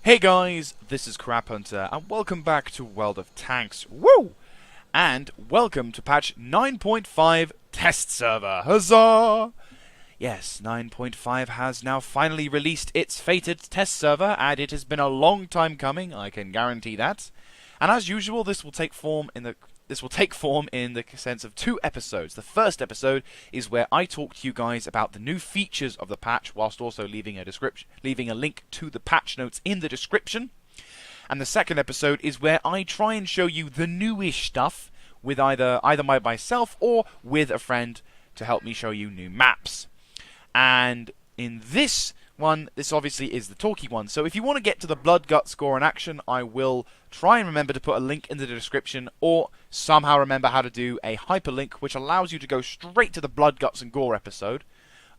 Hey guys, this is Crap Hunter, and welcome back to World of Tanks. Woo! And welcome to patch 9.5 Test Server. Huzzah! Yes, 9.5 has now finally released its fated test server, and it has been a long time coming, I can guarantee that. And as usual, this will take form in the sense of two episodes. The first episode is where I talk to you guys about the new features of the patch, whilst also leaving a link to the patch notes in the description. And the second episode is where I try and show you the newish stuff with either by myself or with a friend to help me show you new maps. And in this one, this obviously is the talky one. So if you want to get to the Blood, Guts, Gore and Action, I will try and remember to put a link in the description, or somehow remember how to do a hyperlink which allows you to go straight to the Blood, Guts and Gore episode.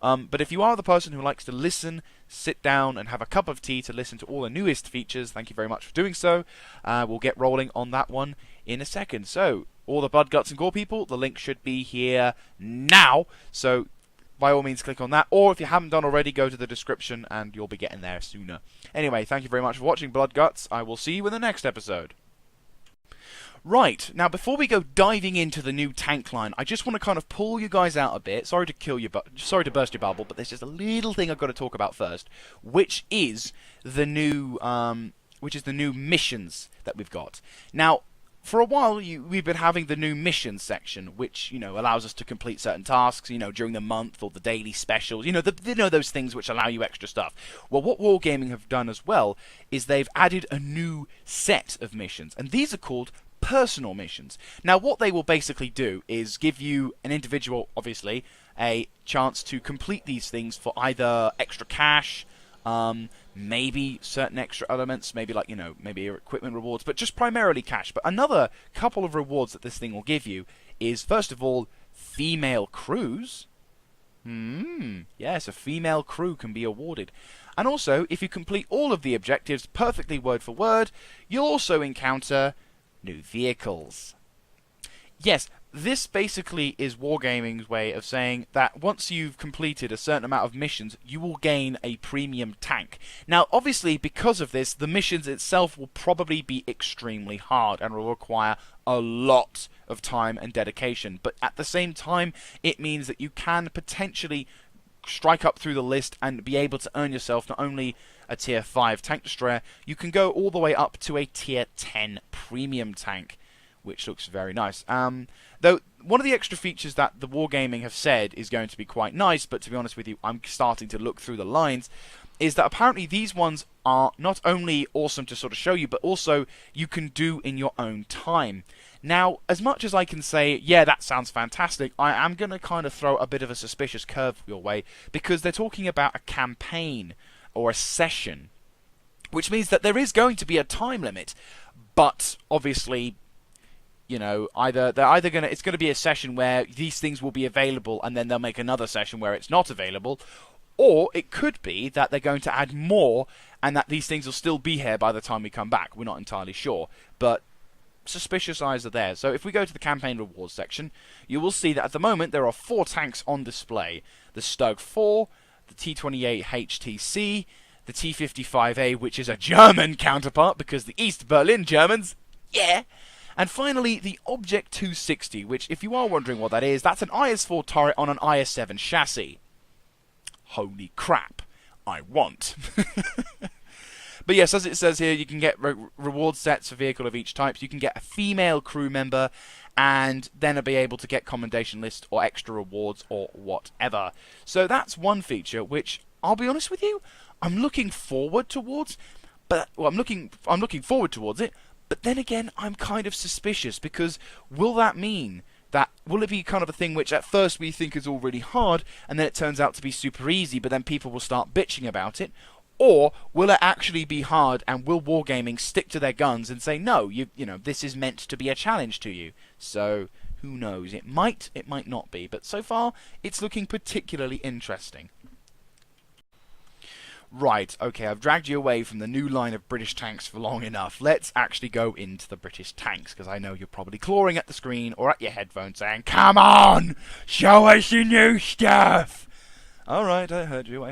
But if you are the person who likes to listen, sit down and have a cup of tea to listen to all the newest features, thank you very much for doing so. We'll get rolling on that one in a second. So, all the Blood, Guts and Gore people, the link should be here now. So, by all means, click on that, or if you haven't done already, go to the description and you'll be getting there sooner. Anyway, thank you very much for watching Blood Guts. I will see you in the next episode. Right, now before we go diving into the new tank line, I just want to kind of pull you guys out a bit. Sorry to burst your bubble, but there's just a little thing I've got to talk about first, which is the new missions that we've got. Now, for a while, we've been having the new missions section, which, allows us to complete certain tasks, during the month or the daily specials, those things which allow you extra stuff. Well, what Wargaming have done as well is they've added a new set of missions, and these are called personal missions. Now, what they will basically do is give you an individual, obviously, a chance to complete these things for either extra cash, maybe certain extra elements, maybe like, maybe your equipment rewards, but just primarily cash. But another couple of rewards that this thing will give you is, first of all, female crews. Yes, a female crew can be awarded. And also, if you complete all of the objectives perfectly word for word, you'll also encounter new vehicles. Yes, this basically is Wargaming's way of saying that once you've completed a certain amount of missions, you will gain a premium tank. Now, obviously, because of this, the missions itself will probably be extremely hard and will require a lot of time and dedication. But at the same time, it means that you can potentially strike up through the list and be able to earn yourself not only a tier 5 tank destroyer, you can go all the way up to a tier 10 premium tank, which looks very nice. Though, one of the extra features that the Wargaming have said is going to be quite nice, but to be honest with you, I'm starting to look through the lines, is that apparently these ones are not only awesome to sort of show you, but also you can do in your own time. Now, as much as I can say, yeah, that sounds fantastic, I am going to kind of throw a bit of a suspicious curve your way, because they're talking about a campaign or a session, which means that there is going to be a time limit, but obviously, it's going to be a session where these things will be available, and then they'll make another session where it's not available, or it could be that they're going to add more, and that these things will still be here by the time we come back. We're not entirely sure, but suspicious eyes are there. So if we go to the campaign rewards section, you will see that at the moment there are 4 tanks on display: the Stug 4, the T28 HTC, the T55A, which is a German counterpart because the East Berlin Germans, yeah. And finally, the Object 260, which, if you are wondering what that is, that's an IS-4 turret on an IS-7 chassis. Holy crap, I want. But yes, as it says here, you can get reward sets for vehicle of each type. So you can get a female crew member, and then be able to get commendation list or extra rewards or whatever. So that's one feature which, I'll be honest with you, I'm looking forward towards. I'm looking forward towards it. But then again, I'm kind of suspicious, because will it be kind of a thing which at first we think is all really hard, and then it turns out to be super easy, but then people will start bitching about it? Or will it actually be hard, and will Wargaming stick to their guns and say, no, this is meant to be a challenge to you? So, who knows? It might not be, but so far, it's looking particularly interesting. Right, okay, I've dragged you away from the new line of British tanks for long enough. Let's actually go into the British tanks, because I know you're probably clawing at the screen or at your headphones saying, come on, show us the new stuff! Alright, I heard you.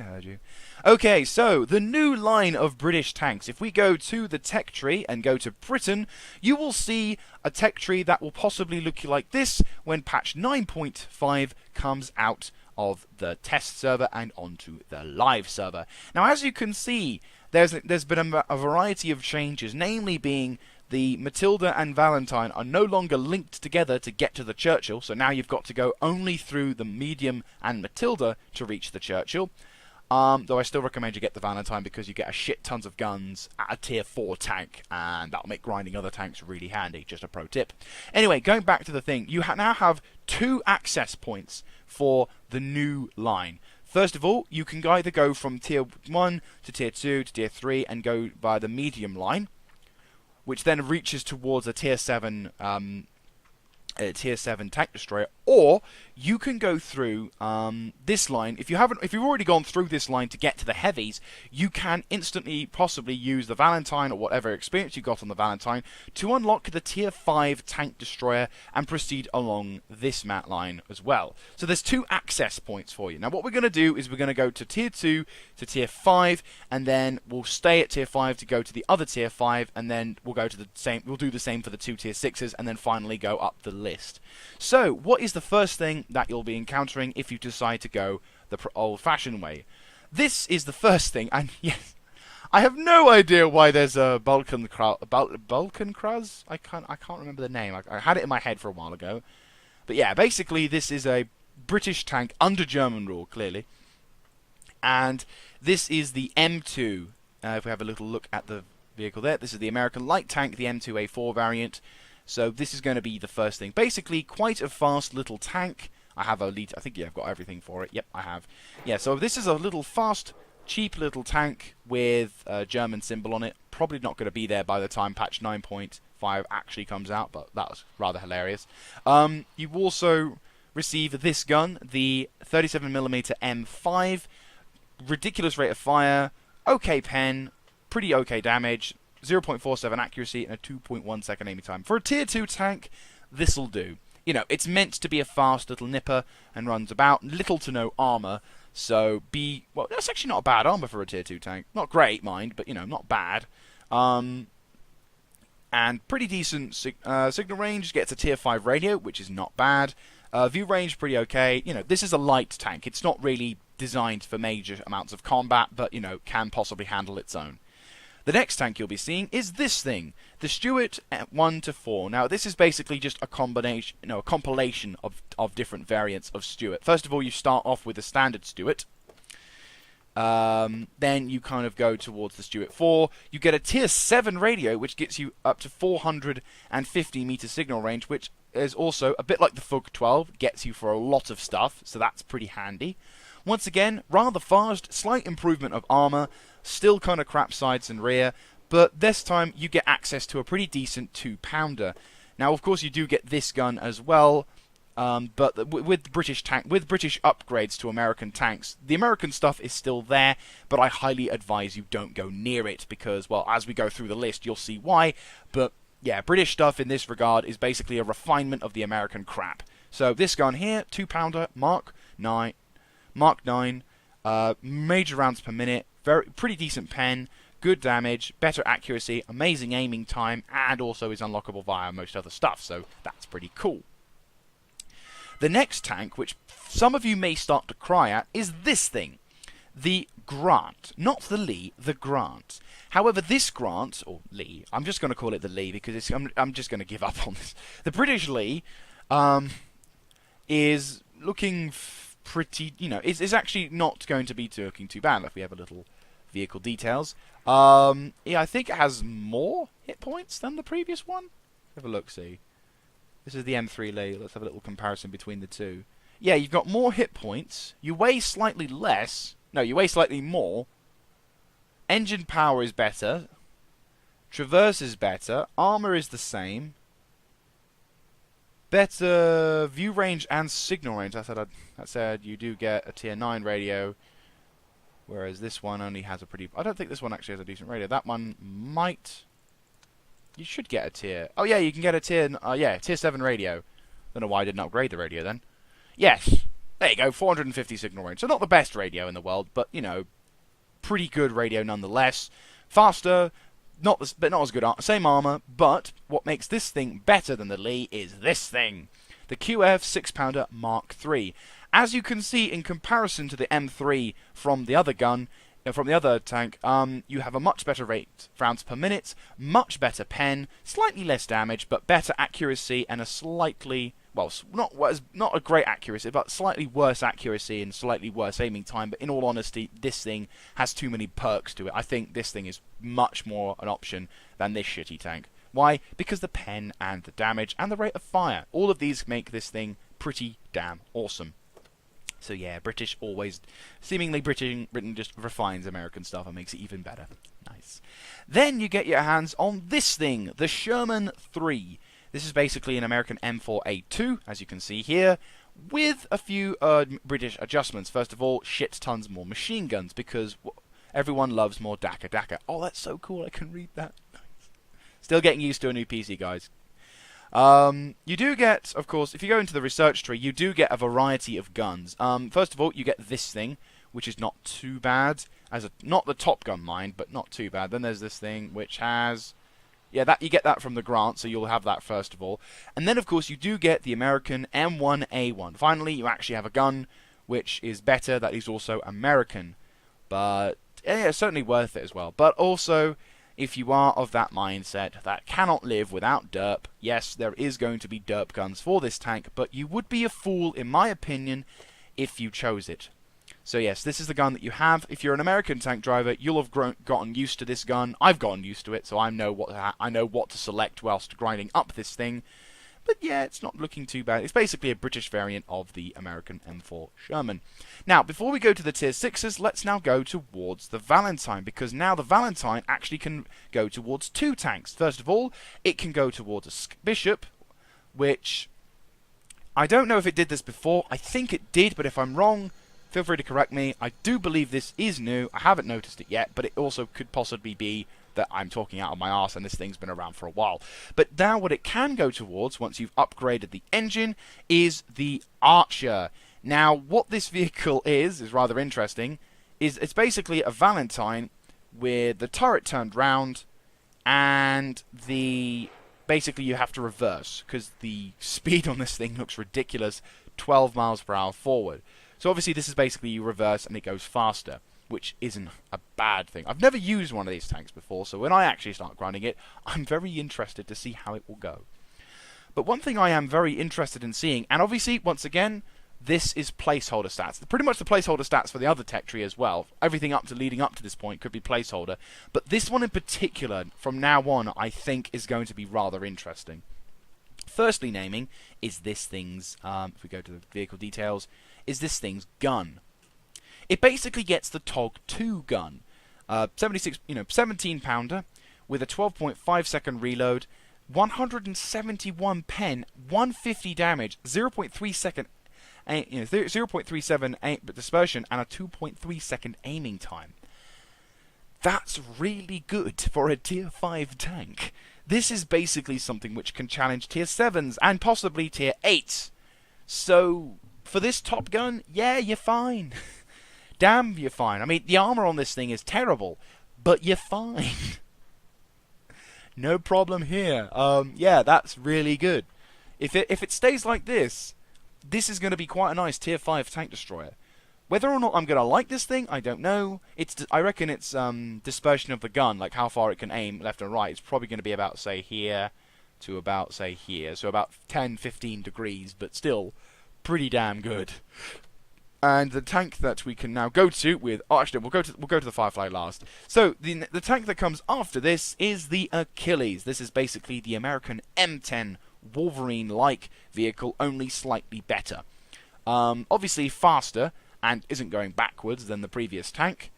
Okay, so the new line of British tanks. If we go to the tech tree and go to Britain, you will see a tech tree that will possibly look like this when patch 9.5 comes out of the test server and onto the live server. Now, as you can see, there's been a variety of changes, namely being the Matilda and Valentine are no longer linked together to get to the Churchill, so now you've got to go only through the Medium and Matilda to reach the Churchill. Though I still recommend you get the Valentine because you get a shit tons of guns at a tier 4 tank, and that'll make grinding other tanks really handy, just a pro tip. Anyway, going back to the thing, you now have 2 access points for the new line. First of all, you can either go from tier 1 to tier 2 to tier 3 and go via the medium line, which then reaches towards a tier 7 tank destroyer, or you can go through this line. If you've already gone through this line to get to the heavies, you can instantly possibly use the Valentine or whatever experience you got on the Valentine to unlock the tier 5 tank destroyer and proceed along this map line as well. So there's 2 access points for you. Now what we're going to do is we're going to go to tier 2 to tier 5, and then we'll stay at tier 5 to go to the other tier 5, and then we'll go to the same. We'll do the same for the 2 tier 6s, and then finally go up the list. So what is the first thing that you'll be encountering if you decide to go the old-fashioned way? This is the first thing, and yes, I have no idea why there's a Balkan Kraz. I can't remember the name. I had it in my head for a while ago, but yeah, basically this is a British tank under German rule, clearly, and this is the M2. If we have a little look at the vehicle there, this is the American light tank, the M2A4 variant. So this is going to be the first thing. Basically, quite a fast little tank. I have a lead. I think I've got everything for it. Yep, I have. Yeah, so this is a little fast, cheap little tank with a German symbol on it. Probably not going to be there by the time patch 9.5 actually comes out, but that was rather hilarious. You also receive this gun, the 37mm M5. Ridiculous rate of fire. Okay pen. Pretty okay damage. 0.47 accuracy and a 2.1 second aiming time. For a tier 2 tank, this'll do. You know, it's meant to be a fast little nipper and runs about. Little to no armor, so well, that's actually not a bad armor for a tier 2 tank. Not great, mind, but, you know, not bad. And pretty decent signal range. Gets a tier 5 radio, which is not bad. View range, pretty okay. You know, this is a light tank. It's not really designed for major amounts of combat, but, you know, can possibly handle its own. The next tank you'll be seeing is this thing, the Stuart 1-4. Now, this is basically just a combination, a compilation of different variants of Stuart. First of all, you start off with the standard Stuart. Then you kind of go towards the Stuart 4. You get a tier 7 radio, which gets you up to 450 meter signal range, which is also a bit like the Fug 12, gets you for a lot of stuff, so that's pretty handy. Once again, rather fast, slight improvement of armor, still kind of crap sides and rear, but this time you get access to a pretty decent 2-pounder. Now, of course, you do get this gun as well, but with British upgrades to American tanks, the American stuff is still there, but I highly advise you don't go near it because, well, as we go through the list, you'll see why. But yeah, British stuff in this regard is basically a refinement of the American crap. So this gun here, 2-pounder, Mark 9, major rounds per minute, pretty decent pen, good damage, better accuracy, amazing aiming time, and also is unlockable via most other stuff, so that's pretty cool. The next tank, which some of you may start to cry at, is this thing, the Grant. Not the Lee, the Grant. However, this Grant, or Lee, I'm just going to call it the Lee because I'm just going to give up on this. The British Lee is looking pretty, it's actually not going to be looking too bad if we have a little vehicle details. Yeah, I think it has more hit points than the previous one. Have a look, see. This is the M3 Lee. Let's have a little comparison between the two. Yeah, you've got more hit points. You weigh slightly less. No, you weigh slightly more. Engine power is better. Traverse is better. Armor is the same. Better view range and signal range. That said, you do get a tier 9 radio, whereas this one only has a pretty... I don't think this one actually has a decent radio. That one might... You should get a tier... Oh yeah, you can get a tier... tier 7 radio. Don't know why I didn't upgrade the radio then. Yes, there you go, 450 signal range. So not the best radio in the world, but, pretty good radio nonetheless. Faster, but not as good. Same armor, but what makes this thing better than the Lee is this thing, the QF 6-pounder Mark III. As you can see, in comparison to the M3 from the other gun, from the other tank, you have a much better rate of rounds per minute, much better pen, slightly less damage, but better accuracy and a slightly, well, not a great accuracy, but slightly worse accuracy and slightly worse aiming time. But in all honesty, this thing has too many perks to it. I think this thing is much more an option than this shitty tank. Why? Because the pen and the damage and the rate of fire, all of these make this thing pretty damn awesome. So yeah, British always, seemingly Britain just refines American stuff and makes it even better. Nice. Then you get your hands on this thing, the Sherman 3. This is basically an American M4A2, as you can see here, with a few British adjustments. First of all, shit tons more machine guns, because everyone loves more Daka Daka. Oh, that's so cool, I can read that. Nice. Still getting used to a new PC, guys. You do get, of course, if you go into the research tree, you do get a variety of guns. First of all, you get this thing, which is not too bad. Not the Top Gun mind, but not too bad. Then there's this thing, which has... Yeah, that you get that from the grant, so you'll have that first of all. And then, of course, you do get the American M1A1. Finally, you actually have a gun, which is better, that is also American. But, yeah, certainly worth it as well. But also... if you are of that mindset that cannot live without derp, yes, there is going to be derp guns for this tank, but you would be a fool, in my opinion, if you chose it. So yes, this is the gun that you have. If you're an American tank driver, you'll have gotten used to this gun. I've gotten used to it, so I know what to select whilst grinding up this thing. But yeah, it's not looking too bad. It's basically a British variant of the American M4 Sherman. Now, before we go to the tier 6s, let's now go towards the Valentine, because now the Valentine actually can go towards two tanks. First of all, it can go towards a Bishop, which I don't know if it did this before. I think it did, but if I'm wrong, feel free to correct me. I do believe this is new. I haven't noticed it yet, but it also could possibly be that I'm talking out of my arse and this thing's been around for a while. But now what it can go towards, once you've upgraded the engine, is the Archer. Now, what this vehicle is rather interesting. It's basically a Valentine with the turret turned round, and basically you have to reverse, because the speed on this thing looks ridiculous, 12 miles per hour forward. So obviously this is basically you reverse and it goes faster, which isn't a bad thing. I've never used one of these tanks before, so when I actually start grinding it, I'm very interested to see how it will go. But one thing I am very interested in seeing, and obviously, once again, this is placeholder stats. Pretty much the placeholder stats for the other tech tree as well. Everything leading up to this point could be placeholder. But this one in particular, from now on, I think is going to be rather interesting. Firstly naming is this thing's, if we go to the vehicle details, is this thing's gun. It basically gets the TOG 2 gun, 17 pounder with a 12.5 second reload, 171 pen, 150 damage, 0.3 second, 0.37 dispersion, and a 2.3 second aiming time. That's really good for a tier 5 tank. This is basically something which can challenge tier 7s and possibly tier 8s. So for this top gun, yeah, you're fine. Damn, you're fine. I mean, the armor on this thing is terrible, but you're fine. No problem here. Yeah, that's really good. If it stays like this, this is going to be quite a nice tier 5 tank destroyer. Whether or not I'm going to like this thing, I don't know. I reckon its dispersion of the gun, like how far it can aim left and right, is probably going to be about, say, here to about, say, here. So about 10-15 degrees, but still pretty damn good. And the tank that we can now go to with... Oh, actually, we'll go to the Firefly last. So, the tank that comes after this is the Achilles. This is basically the American M10 Wolverine-like vehicle, only slightly better. Obviously faster, and isn't going backwards than the previous tank.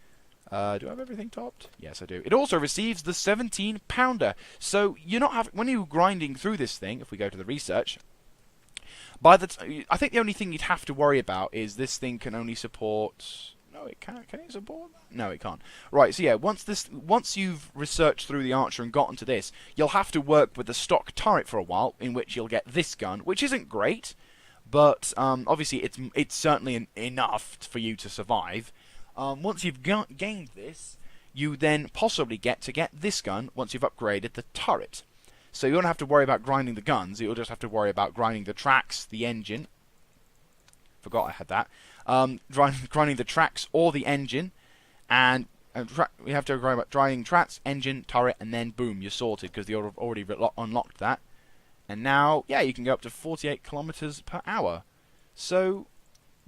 Do I have everything topped? Yes, I do. It also receives the 17 pounder. So, you're not having... When you're grinding through this thing, if we go to the research... I think the only thing you'd have to worry about is this thing can only support... No, it can't. Can it support that? No, it can't. Right, so yeah, once you've researched through the Archer and gotten to this, you'll have to work with the stock turret for a while, in which you'll get this gun, which isn't great, but obviously it's certainly enough for you to survive. Once you've gained this, you then possibly get this gun once you've upgraded the turret. So you don't have to worry about grinding the guns, you'll just have to worry about grinding the tracks, the engine. Forgot I had that. Grinding the tracks or the engine, and we have to worry about grinding tracks, engine, turret, and then boom, you're sorted, because you've already unlocked that. And now, yeah, you can go up to 48 kilometers per hour. So,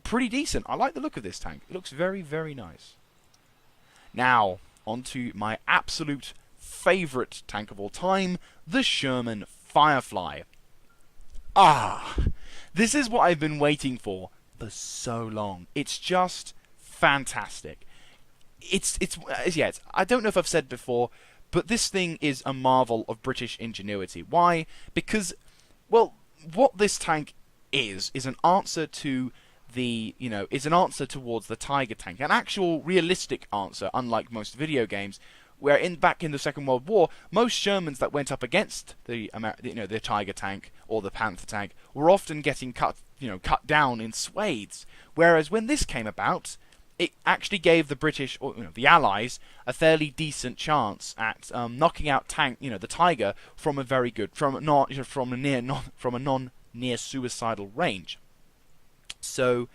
pretty decent. I like the look of this tank. It looks very, very nice. Now, onto my absolute favorite tank of all time, the Sherman Firefly. This is what I've been waiting for so long. It's just fantastic. I don't know if I've said before, but this thing is a marvel of British ingenuity. Why? Because, well, what this tank is an answer to is an answer towards the Tiger tank, an actual realistic answer, unlike most video games, where back in the Second World War, most Shermans that went up against the Tiger tank or the Panther tank were often getting cut down in swathes. Whereas when this came about, it actually gave the British, or the Allies, a fairly decent chance at knocking out the Tiger from a non-near suicidal range. So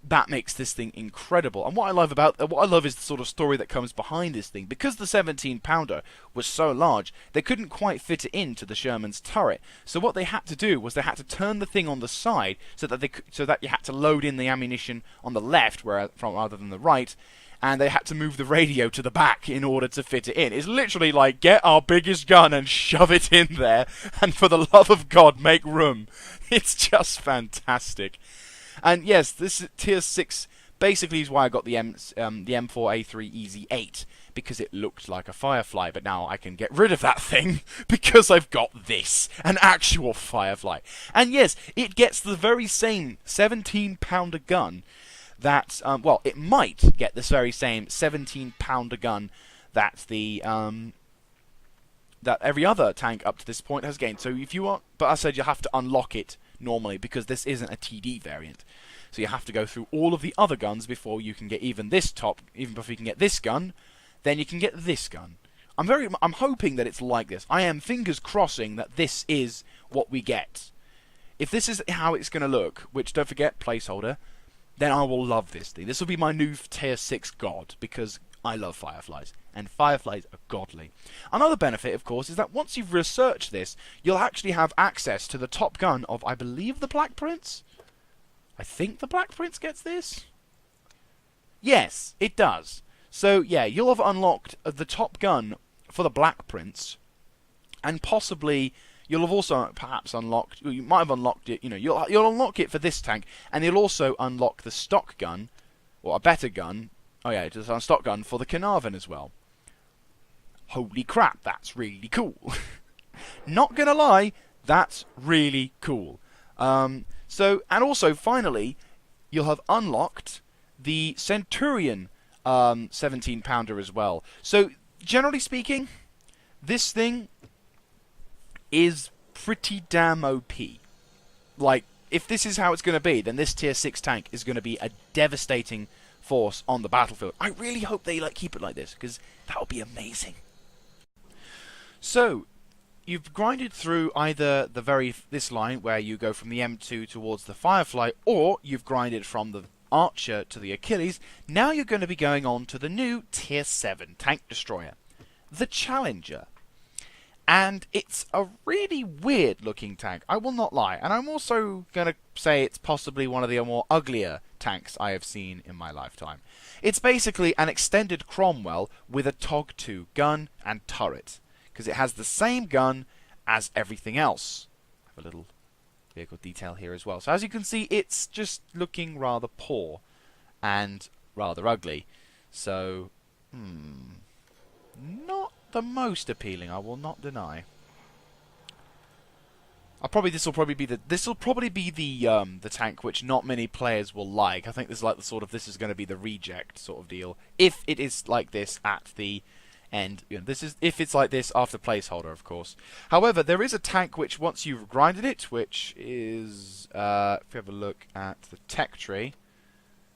that makes this thing incredible. And what I love is the sort of story that comes behind this thing. Because the 17-pounder was so large, they couldn't quite fit it into the Sherman's turret. So what they had to do was they had to turn the thing on the side so that you had to load in the ammunition on the left rather than the right. And they had to move the radio to the back in order to fit it in. It's literally like, get our biggest gun and shove it in there, and for the love of God, make room. It's just fantastic. And yes, this tier 6 basically is why I got the M4A3 Easy 8, because it looked like a Firefly, but now I can get rid of that thing because I've got this, an actual Firefly. And yes, it gets the very same 17-pounder gun that, it might get this very same 17-pounder gun that that every other tank up to this point has gained. So if you want, but I said you have to unlock it normally, because this isn't a TD variant. So you have to go through all of the other guns before you can get even before you can get this gun, then you can get this gun. I'm hoping that it's like this. I am fingers crossing that this is what we get. If this is how it's going to look, which, don't forget, placeholder, then I will love this thing. This will be my new tier 6 god, because I love Fireflies, and Fireflies are godly. Another benefit, of course, is that once you've researched this, you'll actually have access to the top gun of, I believe, the Black Prince? I think the Black Prince gets this? Yes, it does. So, yeah, you'll have unlocked the top gun for the Black Prince, and possibly you'll have also perhaps unlocked, you might have unlocked it, you'll unlock it for this tank, and you'll also unlock the stock gun, or a better gun. Oh yeah, it's a stock gun for the Carnarvon as well. Holy crap, that's really cool. Not gonna lie, that's really cool. And also, finally, you'll have unlocked the Centurion 17-pounder as well. So, generally speaking, this thing is pretty damn OP. Like, if this is how it's gonna be, then this tier 6 tank is gonna be a devastating force on the battlefield. I really hope they keep it like this, because that would be amazing. So, you've grinded through either this line where you go from the M2 towards the Firefly, or you've grinded from the Archer to the Achilles. Now you're going to be going on to the new tier 7 tank destroyer, the Challenger. And it's a really weird looking tank, I will not lie. And I'm also going to say it's possibly one of the more uglier tanks I have seen in my lifetime. It's basically an extended Cromwell with a TOG 2 gun and turret, because it has the same gun as everything else. I have a little vehicle detail here as well. So as you can see, it's just looking rather poor and rather ugly. So, not the most appealing, I will not deny. This will probably be the tank which not many players will like. I think this is this is going to be the reject sort of deal, if it is like this at the end. This is if it's like this after placeholder, of course. However, there is a tank which, once you've grinded it, which is if you have a look at the tech tree,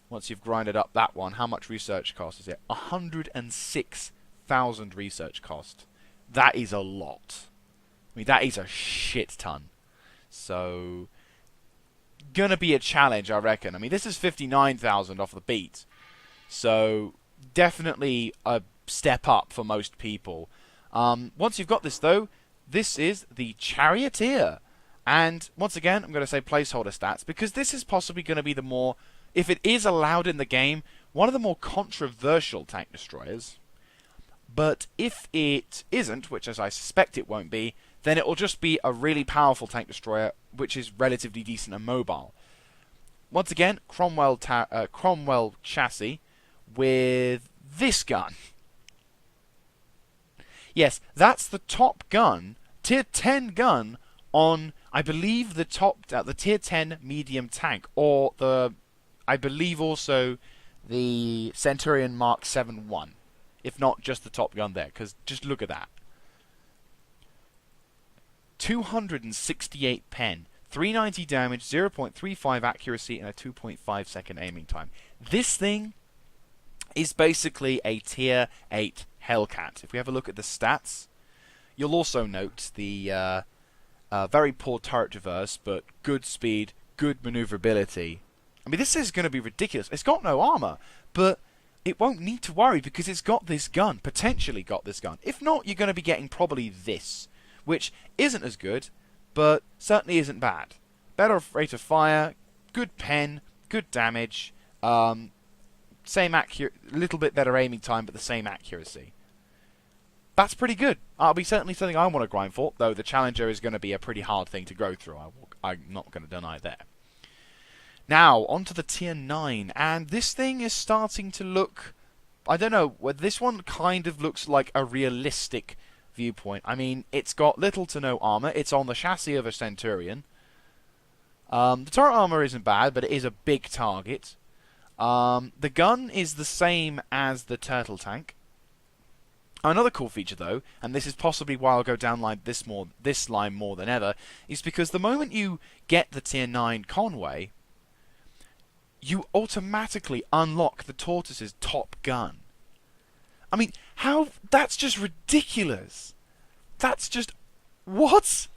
once you've grinded up that one, how much research cost is it? 106,000 research cost. That is a lot. I mean, that is a shit ton. So, gonna be a challenge, I reckon. I mean, this is 59,000 off the beat. So, definitely a step up for most people. Once you've got this, though, this is the Charioteer. And, once again, I'm going to say placeholder stats, because this is possibly going to be the more, if it is allowed in the game, one of the more controversial tank destroyers. But if it isn't, which as I suspect it won't be, then it will just be a really powerful tank destroyer, which is relatively decent and mobile. Once again, Cromwell chassis with this gun. Yes, that's the top gun, tier 10 gun on, I believe, the tier 10 medium tank, or I believe also the Centurion Mark 7-1, if not just the top gun there, because just look at that. 268 pen, 390 damage, 0.35 accuracy, and a 2.5 second aiming time. This thing is basically a tier 8 Hellcat. If we have a look at the stats, you'll also note the very poor turret traverse, but good speed, good maneuverability. I mean, this is going to be ridiculous. It's got no armor, but it won't need to worry because it's got this gun, potentially got this gun. If not, you're going to be getting probably this, which isn't as good, but certainly isn't bad. Better rate of fire, good pen, good damage, same little bit better aiming time, but the same accuracy. That's pretty good. That'll be certainly something I want to grind for, though the Challenger is going to be a pretty hard thing to go through. I'm not going to deny that. Now, onto the tier 9, and this thing is starting to look, I don't know, this one kind of looks like a realistic viewpoint. I mean, it's got little to no armor. It's on the chassis of a Centurion. The turret armor isn't bad, but it is a big target. The gun is the same as the turtle tank. Another cool feature, though, and this is possibly why I'll go down this line more than ever, is because the moment you get the tier 9 Conway, you automatically unlock the Tortoise's top gun. I mean, that's just ridiculous. That's just, what?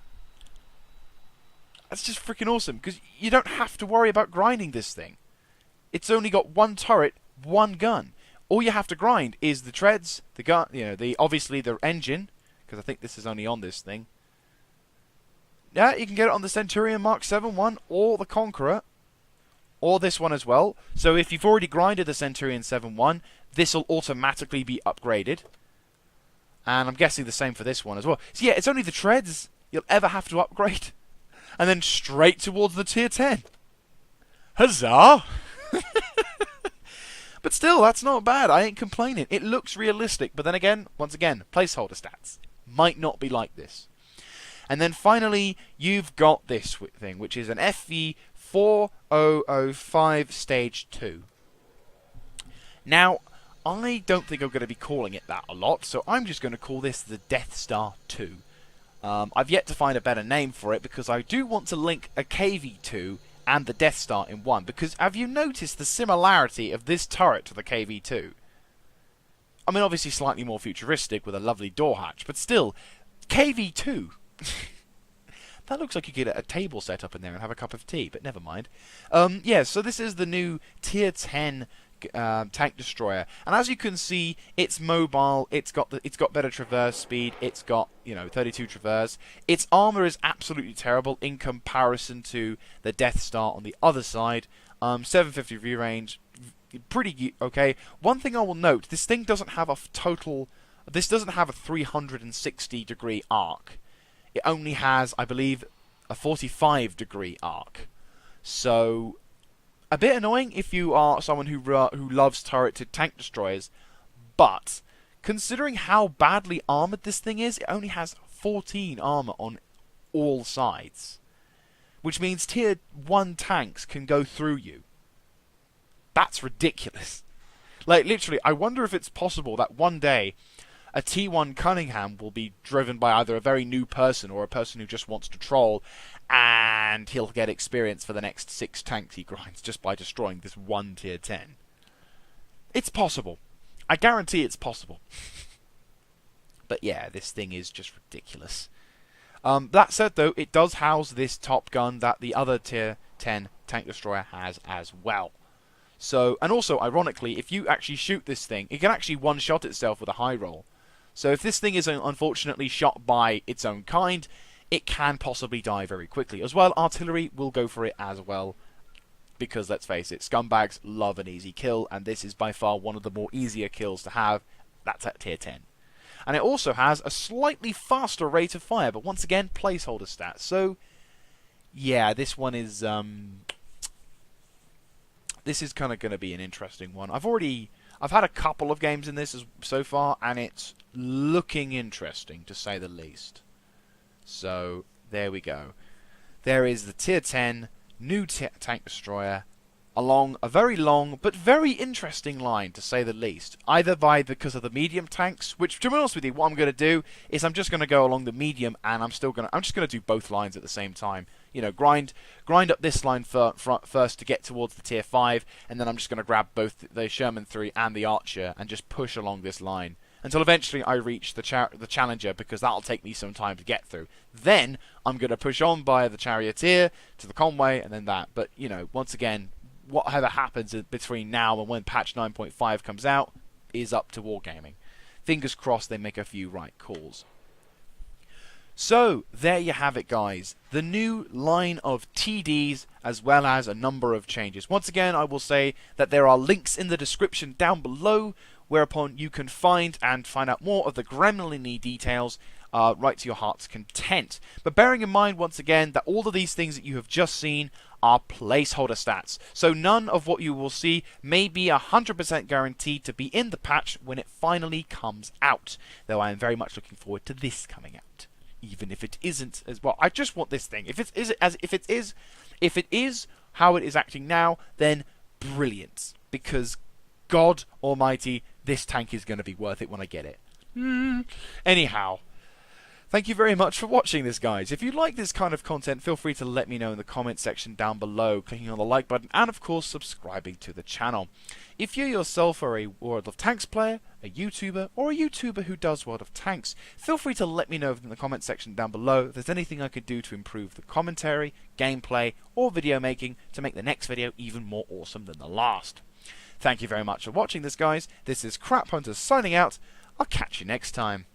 That's just freaking awesome, because you don't have to worry about grinding this thing. It's only got one turret, one gun. All you have to grind is the treads, the gun, obviously the engine, because I think this is only on this thing. Yeah, you can get it on the Centurion Mark 7-1 or the Conqueror, or this one as well. So if you've already grinded the Centurion 7-1, this will automatically be upgraded. And I'm guessing the same for this one as well. So yeah, it's only the treads you'll ever have to upgrade. And then straight towards the tier 10. Huzzah! But still, that's not bad. I ain't complaining. It looks realistic. But then again, once again, placeholder stats. Might not be like this. And then finally, you've got this thing, which is an FV4005 Stage 2. Now, I don't think I'm going to be calling it that a lot, so I'm just going to call this the Death Star 2. I've yet to find a better name for it, because I do want to link a KV2 and the Death Star in one, because have you noticed the similarity of this turret to the KV2? I mean, obviously slightly more futuristic with a lovely door hatch, but still, KV2. That looks like you could get a table set up in there and have a cup of tea, but never mind. Yeah, so this is the new tier 10 tank destroyer, and as you can see, it's mobile. It's got better traverse speed. It's got 32 traverse. Its armor is absolutely terrible in comparison to the Death Star on the other side. 750 view range, pretty okay. One thing I will note: this thing doesn't have a total. This doesn't have a 360-degree arc. It only has, I believe, a 45-degree arc. So, a bit annoying if you are someone who loves turret-to tank destroyers, but considering how badly armored this thing is, it only has 14 armor on all sides, which means tier 1 tanks can go through you. That's ridiculous. Like, literally, I wonder if it's possible that one day a T1 Cunningham will be driven by either a very new person or a person who just wants to troll, and he'll get experience for the next 6 tanks he grinds just by destroying this one tier 10. It's possible. I guarantee it's possible. But yeah, this thing is just ridiculous. That said, though, it does house this top gun that the other tier 10 tank destroyer has as well. So, and also, ironically, if you actually shoot this thing, it can actually one-shot itself with a high roll. So if this thing is unfortunately shot by its own kind, it can possibly die very quickly. As well, artillery will go for it as well. Because, let's face it, scumbags love an easy kill, and this is by far one of the more easier kills to have. That's at tier 10. And it also has a slightly faster rate of fire, but once again, placeholder stats. So, yeah, this one is... this is kind of going to be an interesting one. I've had a couple of games in this so far, and it's looking interesting, to say the least. So, there we go. There is the tier 10 new tank destroyer along a very long but very interesting line, to say the least. Either because of the medium tanks, which, to be honest with you, what I'm going to do is I'm just going to go along the medium, and I'm just going to do both lines at the same time. You know, grind up this line first to get towards the tier 5, and then I'm just going to grab both the Sherman 3 and the Archer and just push along this line until eventually I reach the Challenger, because that'll take me some time to get through. Then I'm going to push on by the Charioteer to the Conway, and then that. But, you know, once again, whatever happens between now and when patch 9.5 comes out is up to Wargaming. Fingers crossed they make a few right calls. So, there you have it, guys. The new line of TDs, as well as a number of changes. Once again, I will say that there are links in the description down below, whereupon you can find out more of the gremlin-y details right to your heart's content. But bearing in mind, once again, that all of these things that you have just seen are placeholder stats. So none of what you will see may be 100% guaranteed to be in the patch when it finally comes out. Though I am very much looking forward to this coming out. Even if it isn't as well. I just want this thing. If it is how it is acting now, then brilliant. Because God Almighty, this tank is going to be worth it when I get it. Anyhow, thank you very much for watching this, guys. If you like this kind of content, feel free to let me know in the comment section down below, clicking on the like button, and of course subscribing to the channel. If you yourself are a World of Tanks player, a YouTuber, or a YouTuber who does World of Tanks, feel free to let me know in the comment section down below if there's anything I could do to improve the commentary, gameplay, or video making to make the next video even more awesome than the last. Thank you very much for watching this, guys. This is Crap Hunters signing out. I'll catch you next time.